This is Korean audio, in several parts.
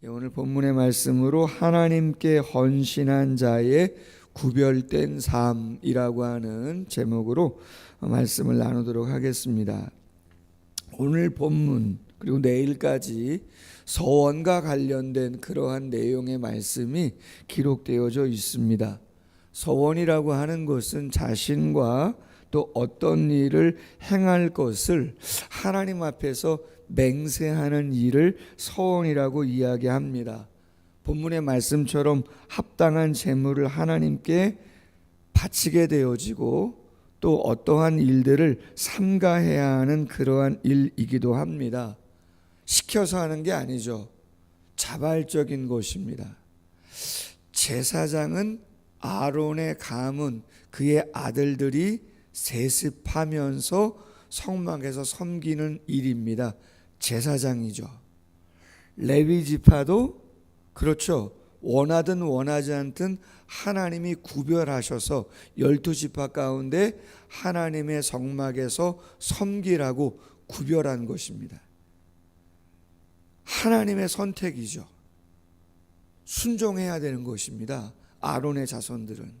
오늘 본문의 말씀으로 하나님께 헌신한 자의 구별된 삶이라고 하는 제목으로 말씀을 나누도록 하겠습니다. 오늘 본문 그리고 내일까지 서원과 관련된 그러한 내용의 말씀이 기록되어져 있습니다. 서원이라고 하는 것은 자신과 또 어떤 일을 행할 것을 하나님 앞에서 맹세하는 일을 서원이라고 이야기합니다. 본문의 말씀처럼 합당한 제물을 하나님께 바치게 되어지고 또 어떠한 일들을 삼가해야 하는 그러한 일이기도 합니다. 시켜서 하는 게 아니죠. 자발적인 것입니다. 제사장은 아론의 가문 그의 아들들이 세습하면서 성막에서 섬기는 일입니다. 제사장이죠. 레위 지파도 그렇죠. 원하든 원하지 않든 하나님이 구별하셔서 12지파 가운데 하나님의 성막에서 섬기라고 구별한 것입니다. 하나님의 선택이죠. 순종해야 되는 것입니다. 아론의 자손들은,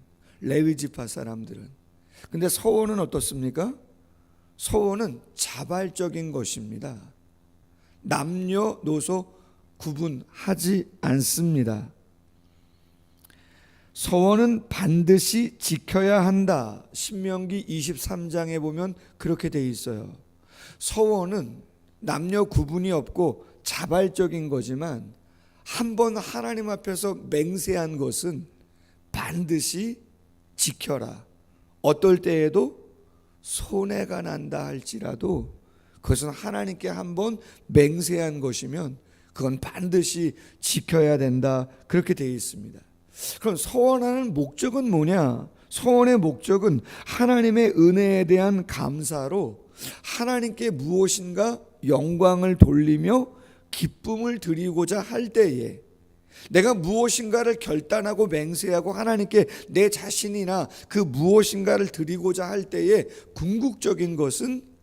레위 지파 사람들은. 근데 서원은 어떻습니까? 서원은 자발적인 것입니다. 남녀노소 구분하지 않습니다. 서원은 반드시 지켜야 한다. 신명기 23장에 보면 그렇게 돼 있어요. 서원은 남녀 구분이 없고 자발적인 거지만 한번 하나님 앞에서 맹세한 것은 반드시 지켜라. 어떨 때에도 손해가 난다 할지라도 그것은 하나님께 한번 맹세한 것이면 그건 반드시 지켜야 된다. 그렇게 되어 있습니다. 그럼 서원하는 목적은 뭐냐? 서원의 목적은 하나님의 은혜에 대한 감사로 하나님께 무엇인가 영광을 돌리며 기쁨을 드리고자 할 때에 내가 무엇인가를 결단하고 맹세하고 하나님께 내 자신이나 그 무엇인가를 드리고자 할 때에 궁극적인 것은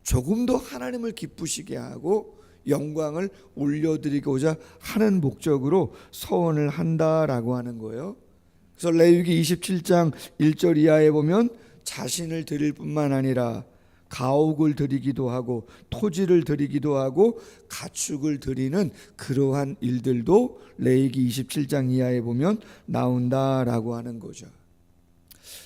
조금 더 하나님을 기쁘시게 하고 영광을 올려드리고자 하는 목적으로 서원을 한다라고 하는 거예요. 그래서 레위기 27장 1절 이하에 보면 자신을 드릴 뿐만 아니라 가옥을 드리기도 하고 토지를 드리기도 하고 가축을 드리는 그러한 일들도 레위기 27장 이하에 보면 나온다라고 하는 거죠.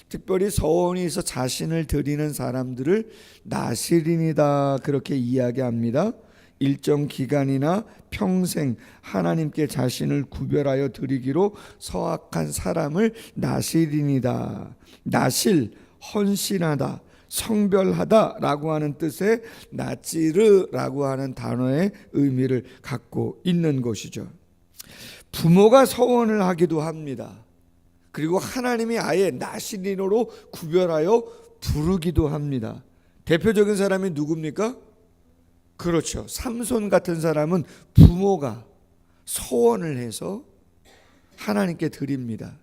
특별히 서원에서 자신을 드리는 사람들을 나실인이다 그렇게 이야기합니다. 일정 기간이나 평생 하나님께 자신을 구별하여 드리기로 서약한 사람을 나실인이다. 나실, 헌신하다, 성별하다라고 하는 뜻의 나찌르라고 하는 단어의 의미를 갖고 있는 것이죠. 부모가 서원을 하기도 합니다. 그리고 하나님이 아예 나실인으로 구별하여 부르기도 합니다. 대표적인 사람이 누굽니까? 그렇죠. 삼손 같은 사람은 부모가 서원을 해서 하나님께 드립니다.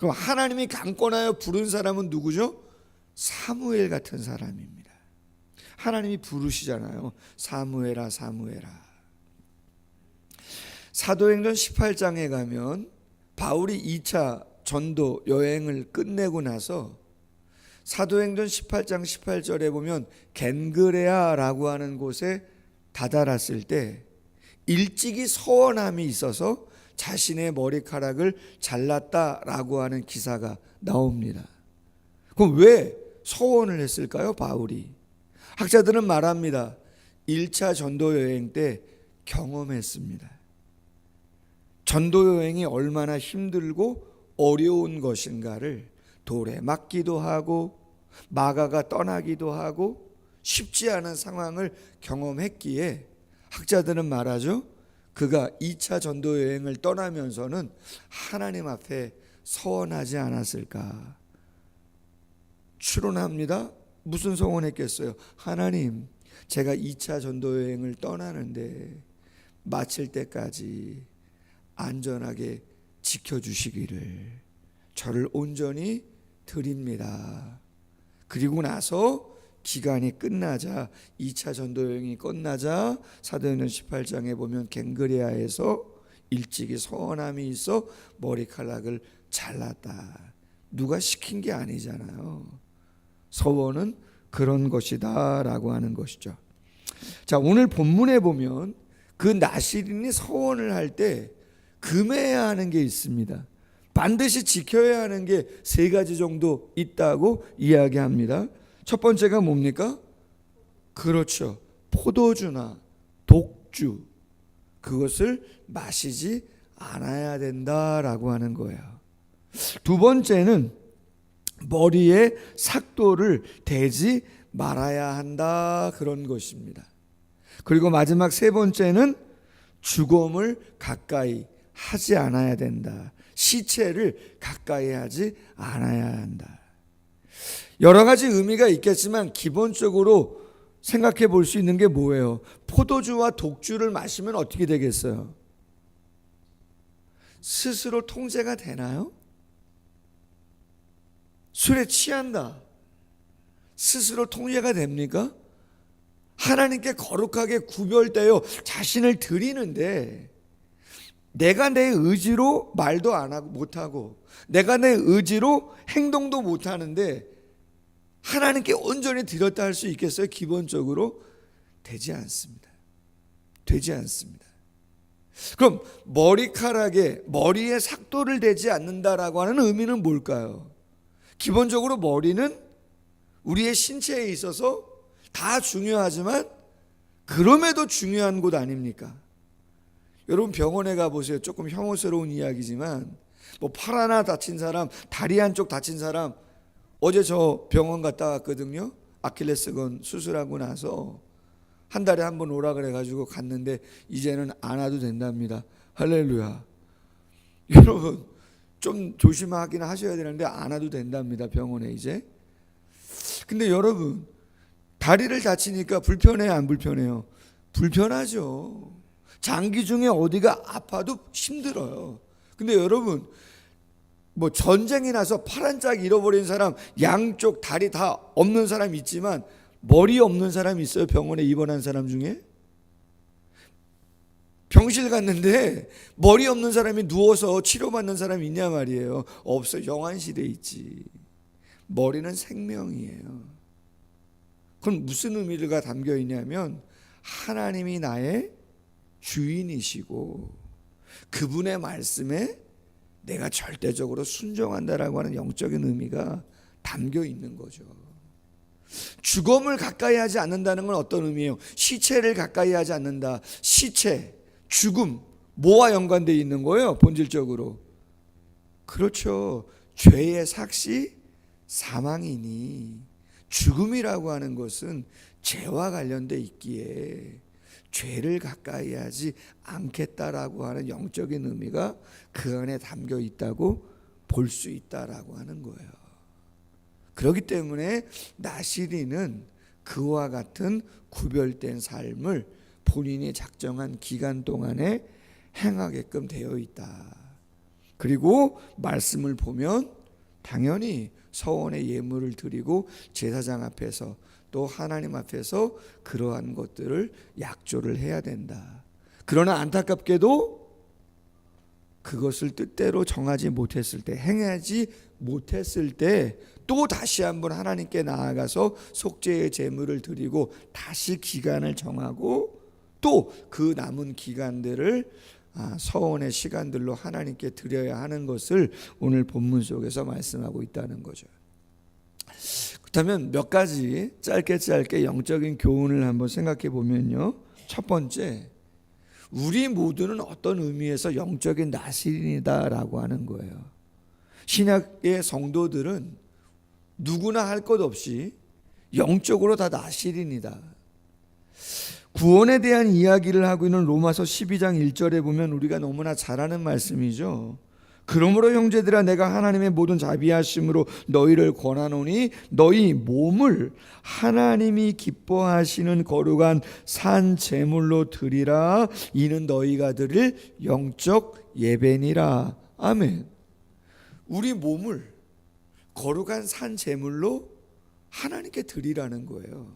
그럼 하나님이 강권하여 부른 사람은 누구죠? 사무엘 같은 사람입니다. 하나님이 부르시잖아요. 사무엘아 사무엘아. 사도행전 18장에 가면 바울이 2차 전도 여행을 끝내고 나서 사도행전 18장 18절에 보면 겐그레아라고 하는 곳에 다다랐을 때 일찍이 서원함이 있어서 자신의 머리카락을 잘랐다라고 하는 기사가 나옵니다. 그럼 왜 서원을 했을까요? 바울이. 학자들은 말합니다. 1차 전도 여행 때 경험했습니다. 전도 여행이 얼마나 힘들고 어려운 것인가를 돌에 맞기도 하고 마가가 떠나기도 하고 쉽지 않은 상황을 경험했기에 학자들은 말하죠. 그가 2차 전도 여행을 떠나면서는 하나님 앞에 서원하지 않았을까. 추론합니다. 무슨 서원했겠어요? 하나님, 제가 2차 전도 여행을 떠나는데 마칠 때까지 안전하게 지켜주시기를 저를 온전히 드립니다. 그리고 나서 기간이 끝나자 2차 전도 여행이 끝나자 사도행전 18장에 보면 겐그레아에서 일찍이 서원함이 있어 머리카락을 잘랐다. 누가 시킨 게 아니잖아요. 서원은 그런 것이다 라고 하는 것이죠. 자, 오늘 본문에 보면 그 나시린이 서원을 할 때 금해야 하는 게 있습니다. 반드시 지켜야 하는 게 3가지 정도 있다고 이야기합니다. 첫 번째가 뭡니까? 그렇죠. 포도주나 독주, 그것을 마시지 않아야 된다라고 하는 거예요. 두 번째는 머리에 삭도를 대지 말아야 한다, 그런 것입니다. 그리고 마지막 3번째는 죽음을 가까이 하지 않아야 된다. 시체를 가까이 하지 않아야 한다. 여러 가지 의미가 있겠지만 기본적으로 생각해 볼 수 있는 게 뭐예요? 포도주와 독주를 마시면 어떻게 되겠어요? 스스로 통제가 되나요? 술에 취한다. 스스로 통제가 됩니까? 하나님께 거룩하게 구별되어 자신을 드리는데 내가 내 의지로 말도 안 하고 못하고 내가 내 의지로 행동도 못하는데 하나님께 온전히 드렸다 할 수 있겠어요? 기본적으로 되지 않습니다. 되지 않습니다. 그럼 머리에 삭도를 대지 않는다라고 하는 의미는 뭘까요? 기본적으로 머리는 우리의 신체에 있어서 다 중요하지만 그럼에도 중요한 곳 아닙니까? 여러분 병원에 가보세요. 조금 혐오스러운 이야기지만 뭐 팔 하나 다친 사람, 다리 한쪽 다친 사람, 어제 저 병원 갔다 왔거든요. 아킬레스건 수술하고 나서 한 달에 한 번 오라 그래가지고 갔는데 이제는 안 와도 된답니다. 할렐루야. 여러분 좀 조심하긴 하셔야 되는데 안 와도 된답니다. 병원에 이제. 근데 여러분 다리를 다치니까 불편해요, 안 불편해요? 불편하죠. 장기 중에 어디가 아파도 힘들어요. 근데 여러분 뭐 전쟁이 나서 팔 한 짝 잃어버린 사람, 양쪽 다리 다 없는 사람 있지만 머리 없는 사람 있어요? 병원에 입원한 사람 중에? 병실 갔는데 머리 없는 사람이 누워서 치료받는 사람이 있냐 말이에요. 없어. 영안실에 있지. 머리는 생명이에요. 그럼 무슨 의미가 담겨 있냐면 하나님이 나의 주인이시고 그분의 말씀에 내가 절대적으로 순종한다라고 하는 영적인 의미가 담겨 있는 거죠. 죽음을 가까이 하지 않는다는 건 어떤 의미예요? 시체를 가까이 하지 않는다. 시체, 죽음, 뭐와 연관되어 있는 거예요? 본질적으로. 그렇죠. 죄의 삭시 사망이니 죽음이라고 하는 것은 죄와 관련되어 있기에 죄를 가까이 하지 않겠다라고 하는 영적인 의미가 그 안에 담겨 있다고 볼 수 있다라고 하는 거예요. 그렇기 때문에 나시린은 그와 같은 구별된 삶을 본인이 작정한 기간 동안에 행하게끔 되어 있다. 그리고 말씀을 보면 당연히 서원의 예물을 드리고 제사장 앞에서 또 하나님 앞에서 그러한 것들을 약조를 해야 된다. 그러나 안타깝게도 그것을 뜻대로 정하지 못했을 때, 행하지 못했을 때 또 다시 한번 하나님께 나아가서 속죄의 제물을 드리고 다시 기간을 정하고 또 그 남은 기간들을 서원의 시간들로 하나님께 드려야 하는 것을 오늘 본문 속에서 말씀하고 있다는 거죠. 그렇다면 몇 가지 짧게 영적인 교훈을 한번 생각해 보면요. 첫 번째, 우리 모두는 어떤 의미에서 영적인 나시린이다라고 하는 거예요. 신약의 성도들은 누구나 할 것 없이 영적으로 다 나시린이다. 구원에 대한 이야기를 하고 있는 로마서 12장 1절에 보면 우리가 너무나 잘 아는 말씀이죠. 그러므로 형제들아 내가 하나님의 모든 자비하심으로 너희를 권하노니 너희 몸을 하나님이 기뻐하시는 거룩한 산 제물로 드리라. 이는 너희가 드릴 영적 예배니라. 아멘. 우리 몸을 거룩한 산 제물로 하나님께 드리라는 거예요.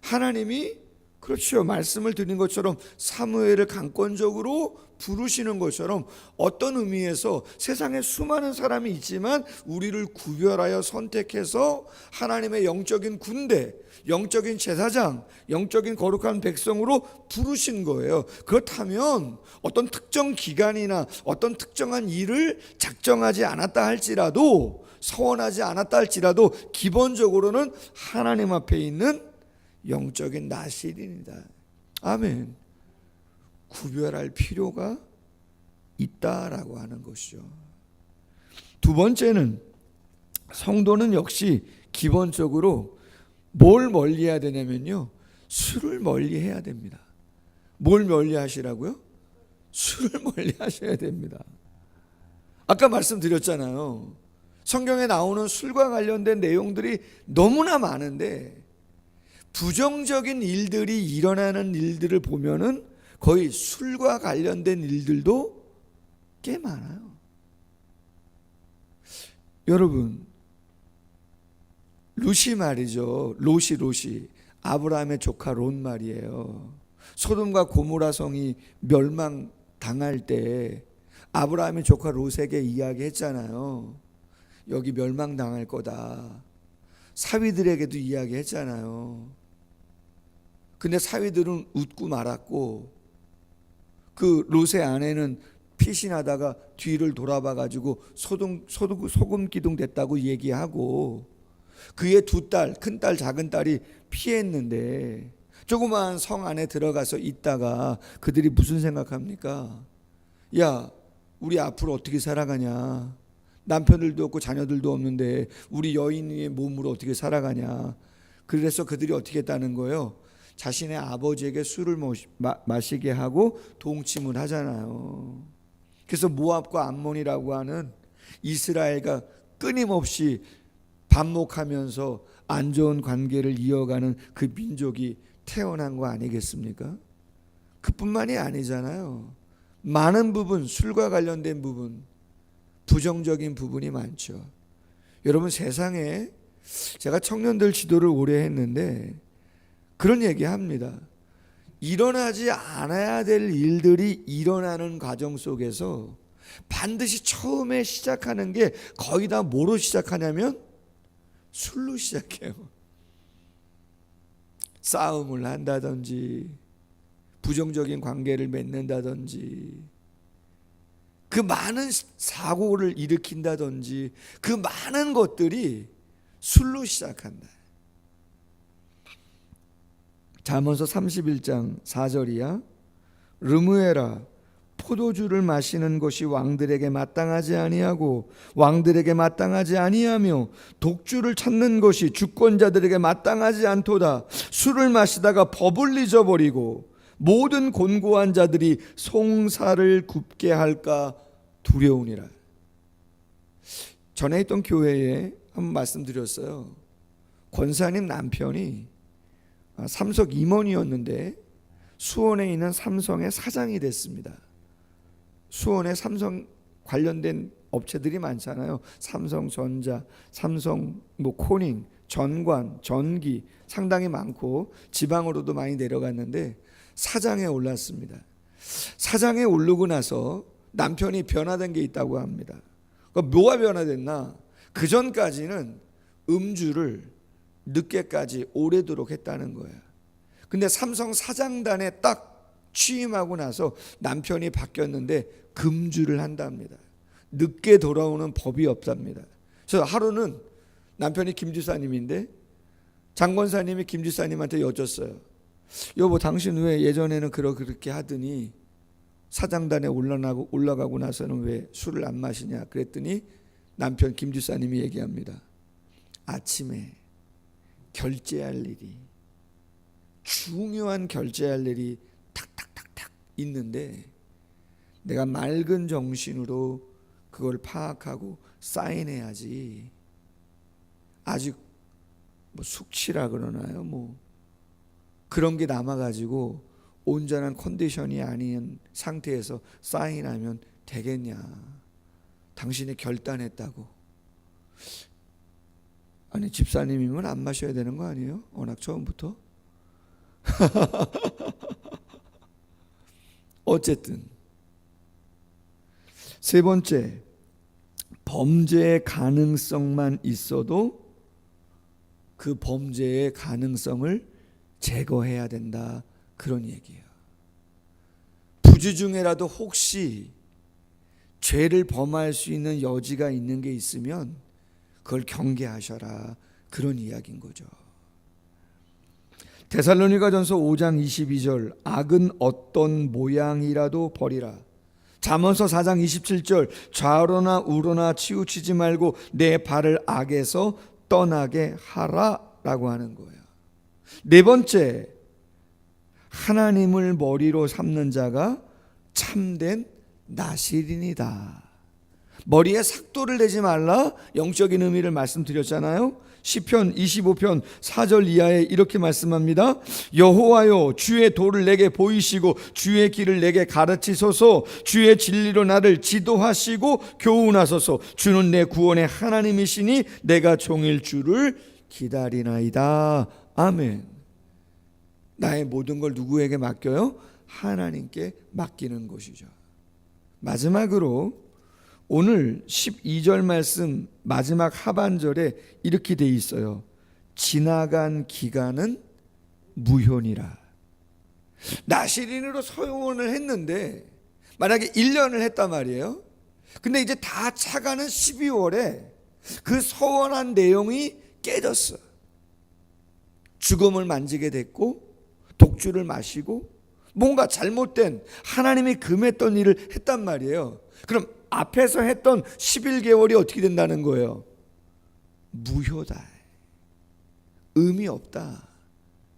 하나님이 그렇죠. 말씀을 드린 것처럼 사무엘을 강권적으로 부르시는 것처럼 어떤 의미에서 세상에 수많은 사람이 있지만 우리를 구별하여 선택해서 하나님의 영적인 군대, 영적인 제사장, 영적인 거룩한 백성으로 부르신 거예요. 그렇다면 어떤 특정 기간이나 어떤 특정한 일을 작정하지 않았다 할지라도, 서원하지 않았다 할지라도 기본적으로는 하나님 앞에 있는 영적인 나실입니다. 아멘. 구별할 필요가 있다라고 하는 것이죠. 두 번째는 성도는 역시 기본적으로 뭘 멀리해야 되냐면요, 술을 멀리해야 됩니다. 뭘 멀리하시라고요? 술을 멀리하셔야 됩니다. 아까 말씀드렸잖아요. 성경에 나오는 술과 관련된 내용들이 너무나 많은데 부정적인 일들이 일어나는 일들을 보면은 거의 술과 관련된 일들도 꽤 많아요. 여러분, 롯이 말이죠. 롯이 아브라함의 조카 롯 말이에요. 소돔과 고모라 성이 멸망당할 때 아브라함의 조카 롯에게 이야기했잖아요. 여기 멸망당할 거다. 사위들에게도 이야기했잖아요. 근데 사위들은 웃고 말았고, 그 롯의 아내는 피신하다가 뒤를 돌아봐 가지고 소금 기둥 됐다고 얘기하고, 그의 두 딸, 큰딸 작은딸이 피했는데 조그마한 성 안에 들어가서 있다가 그들이 무슨 생각합니까? 야, 우리 앞으로 어떻게 살아가냐? 남편들도 없고 자녀들도 없는데 우리 여인의 몸으로 어떻게 살아가냐? 그래서 그들이 어떻게 했다는 거예요? 자신의 아버지에게 술을 마시게 하고 동침을 하잖아요. 그래서 모압과 암몬이라고 하는 이스라엘과 끊임없이 반목하면서 안 좋은 관계를 이어가는 그 민족이 태어난 거 아니겠습니까? 그뿐만이 아니잖아요. 많은 부분, 술과 관련된 부분, 부정적인 부분이 많죠. 여러분, 세상에 제가 청년들 지도를 오래 했는데 그런 얘기 합니다. 일어나지 않아야 될 일들이 일어나는 과정 속에서 반드시 처음에 시작하는 게 거의 다 뭐로 시작하냐면 술로 시작해요. 싸움을 한다든지 부정적인 관계를 맺는다든지 그 많은 사고를 일으킨다든지 그 많은 것들이 술로 시작한다. 잠언서 31장 4절이야. 르무에라, 포도주를 마시는 것이 왕들에게 마땅하지 아니하고 왕들에게 마땅하지 아니하며 독주를 찾는 것이 주권자들에게 마땅하지 않도다. 술을 마시다가 법을 잊어버리고 모든 곤고한 자들이 송사를 굽게 할까 두려우니라. 전에 있던 교회에 한번 말씀드렸어요. 권사님 남편이 삼성 임원이었는데 수원에 있는 삼성의 사장이 됐습니다. 수원에 삼성 관련된 업체들이 많잖아요. 삼성전자, 삼성 코닝, 전관, 전기 상당히 많고 지방으로도 많이 내려갔는데 사장에 올랐습니다. 사장에 오르고 나서 남편이 변화된 게 있다고 합니다. 뭐가 변화됐나? 그 전까지는 음주를 늦게까지 오래도록 했다는 거야. 근데 삼성 사장단에 딱 취임하고 나서 남편이 바뀌었는데 금주를 한답니다. 늦게 돌아오는 법이 없답니다. 그래서 하루는 남편이 김지사님인데 장권사님이 김지사님한테 여쭸어요. 여보, 당신 왜 예전에는 그렇게 하더니 사장단에 올라가고 나서는 왜 술을 안 마시냐? 그랬더니 남편 김지사님이 얘기합니다. 아침에 결제할 일이, 중요한 결제할 일이 탁탁탁탁 있는데 내가 맑은 정신으로 그걸 파악하고 사인해야지. 아직 숙취라 그러나요? 그런 게 남아가지고 온전한 컨디션이 아닌 상태에서 사인하면 되겠냐? 당신이 결단했다고. 아니, 집사님이면 안 마셔야 되는 거 아니에요? 워낙 처음부터. 어쨌든 세 번째, 범죄의 가능성만 있어도 그 범죄의 가능성을 제거해야 된다, 그런 얘기예요. 부주 중에라도 혹시 죄를 범할 수 있는 여지가 있는 게 있으면 그걸 경계하셔라, 그런 이야기인 거죠. 데살로니가전서 5장 22절, 악은 어떤 모양이라도 버리라. 잠언서 4장 27절, 좌로나 우로나 치우치지 말고 내 발을 악에서 떠나게 하라 라고 하는 거예요. 네 번째, 하나님을 머리로 삼는 자가 참된 나실인이다. 머리에 삭도를 내지 말라, 영적인 의미를 말씀드렸잖아요. 시편 25편 4절 이하에 이렇게 말씀합니다. 여호와여, 주의 도를 내게 보이시고 주의 길을 내게 가르치소서. 주의 진리로 나를 지도하시고 교훈하소서. 주는 내 구원의 하나님이시니 내가 종일 주를 기다리나이다. 아멘. 나의 모든 걸 누구에게 맡겨요? 하나님께 맡기는 것이죠. 마지막으로 오늘 12절 말씀 마지막 하반절에 이렇게 돼 있어요. 지나간 기간은 무효니라. 나실인으로 서원을 했는데 만약에 1년을 했단 말이에요. 근데 이제 다 차가는 12월에 그 서원한 내용이 깨졌어. 죽음을 만지게 됐고 독주를 마시고 뭔가 잘못된, 하나님이 금했던 일을 했단 말이에요. 그럼 앞에서 했던 11개월이 어떻게 된다는 거예요? 무효다, 의미 없다,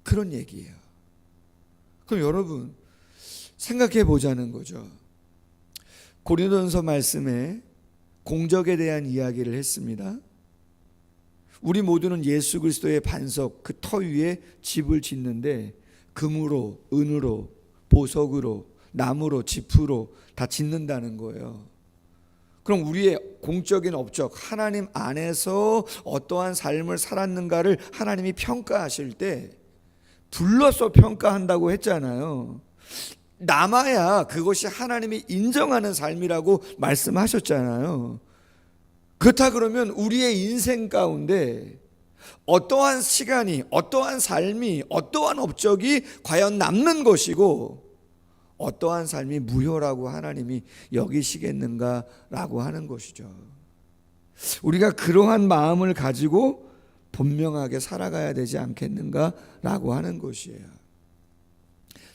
그런 얘기예요. 그럼 여러분 생각해 보자는 거죠. 고린도전서 말씀에 공적에 대한 이야기를 했습니다. 우리 모두는 예수 그리스도의 반석, 그 터 위에 집을 짓는데 금으로, 은으로, 보석으로, 나무로, 지프로 다 짓는다는 거예요. 그럼 우리의 공적인 업적, 하나님 안에서 어떠한 삶을 살았는가를 하나님이 평가하실 때 불러서 평가한다고 했잖아요. 남아야 그것이 하나님이 인정하는 삶이라고 말씀하셨잖아요. 그렇다 그러면 우리의 인생 가운데 어떠한 시간이, 어떠한 삶이, 어떠한 업적이 과연 남는 것이고 어떠한 삶이 무효라고 하나님이 여기시겠는가라고 하는 것이죠. 우리가 그러한 마음을 가지고 분명하게 살아가야 되지 않겠는가라고 하는 것이에요.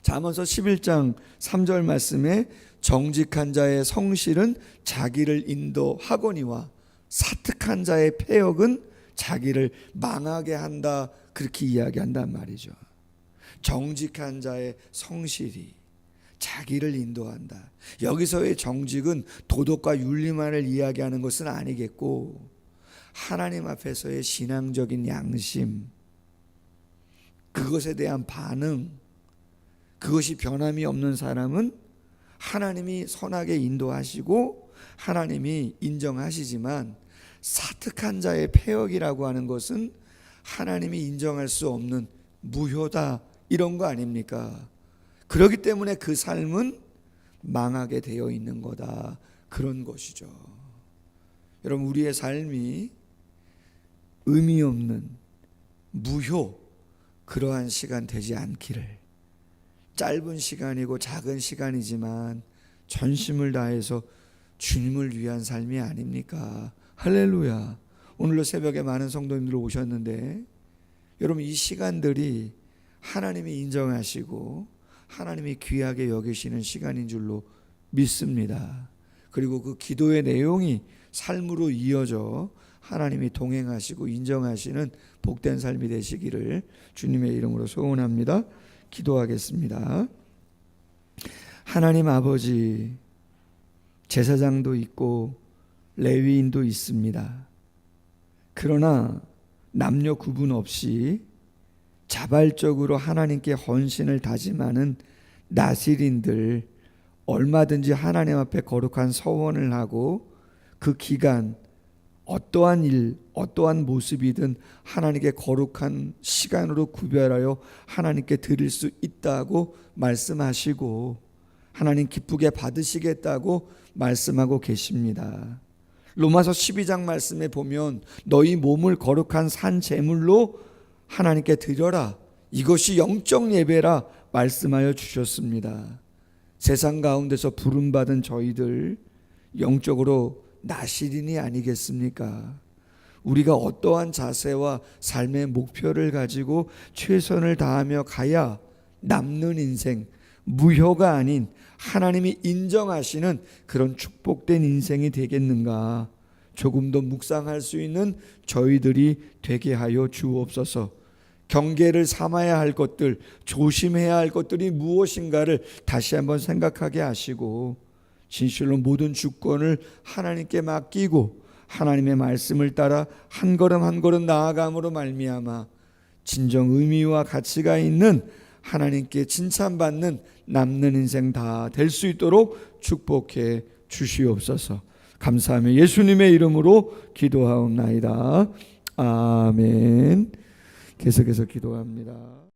잠언서 11장 3절 말씀에 정직한 자의 성실은 자기를 인도하거니와 사특한 자의 패역은 자기를 망하게 한다, 그렇게 이야기한단 말이죠. 정직한 자의 성실이 자기를 인도한다. 여기서의 정직은 도덕과 윤리만을 이야기하는 것은 아니겠고 하나님 앞에서의 신앙적인 양심, 그것에 대한 반응, 그것이 변함이 없는 사람은 하나님이 선하게 인도하시고 하나님이 인정하시지만, 사특한 자의 패역이라고 하는 것은 하나님이 인정할 수 없는 무효다, 이런 거 아닙니까? 그렇기 때문에 그 삶은 망하게 되어 있는 거다, 그런 것이죠. 여러분, 우리의 삶이 의미 없는 무효, 그러한 시간 되지 않기를, 짧은 시간이고 작은 시간이지만 전심을 다해서 주님을 위한 삶이 아닙니까? 할렐루야. 오늘도 새벽에 많은 성도님들 오셨는데 여러분, 이 시간들이 하나님이 인정하시고 하나님이 귀하게 여기시는 시간인 줄로 믿습니다. 그리고 그 기도의 내용이 삶으로 이어져 하나님이 동행하시고 인정하시는 복된 삶이 되시기를 주님의 이름으로 소원합니다. 기도하겠습니다. 하나님 아버지, 제사장도 있고 레위인도 있습니다. 그러나 남녀 구분 없이 자발적으로 하나님께 헌신을 다짐하는 나실인들, 얼마든지 하나님 앞에 거룩한 서원을 하고 그 기간 어떠한 일, 어떠한 모습이든 하나님께 거룩한 시간으로 구별하여 하나님께 드릴 수 있다고 말씀하시고 하나님 기쁘게 받으시겠다고 말씀하고 계십니다. 로마서 12장 말씀에 보면 너희 몸을 거룩한 산 제물로 하나님께 드려라. 이것이 영적 예배라 말씀하여 주셨습니다. 세상 가운데서 부름받은 저희들 영적으로 나시린이 아니겠습니까? 우리가 어떠한 자세와 삶의 목표를 가지고 최선을 다하며 가야 남는 인생, 무효가 아닌 하나님이 인정하시는 그런 축복된 인생이 되겠는가? 조금 더 묵상할 수 있는 저희들이 되게 하여 주옵소서. 경계를 삼아야 할 것들, 조심해야 할 것들이 무엇인가를 다시 한번 생각하게 하시고 진실로 모든 주권을 하나님께 맡기고 하나님의 말씀을 따라 한 걸음 한 걸음 나아감으로 말미암아 진정 의미와 가치가 있는 하나님께 칭찬받는 남는 인생 다 될 수 있도록 축복해 주시옵소서. 감사하며 예수님의 이름으로 기도하옵나이다. 아멘. 계속해서 기도합니다.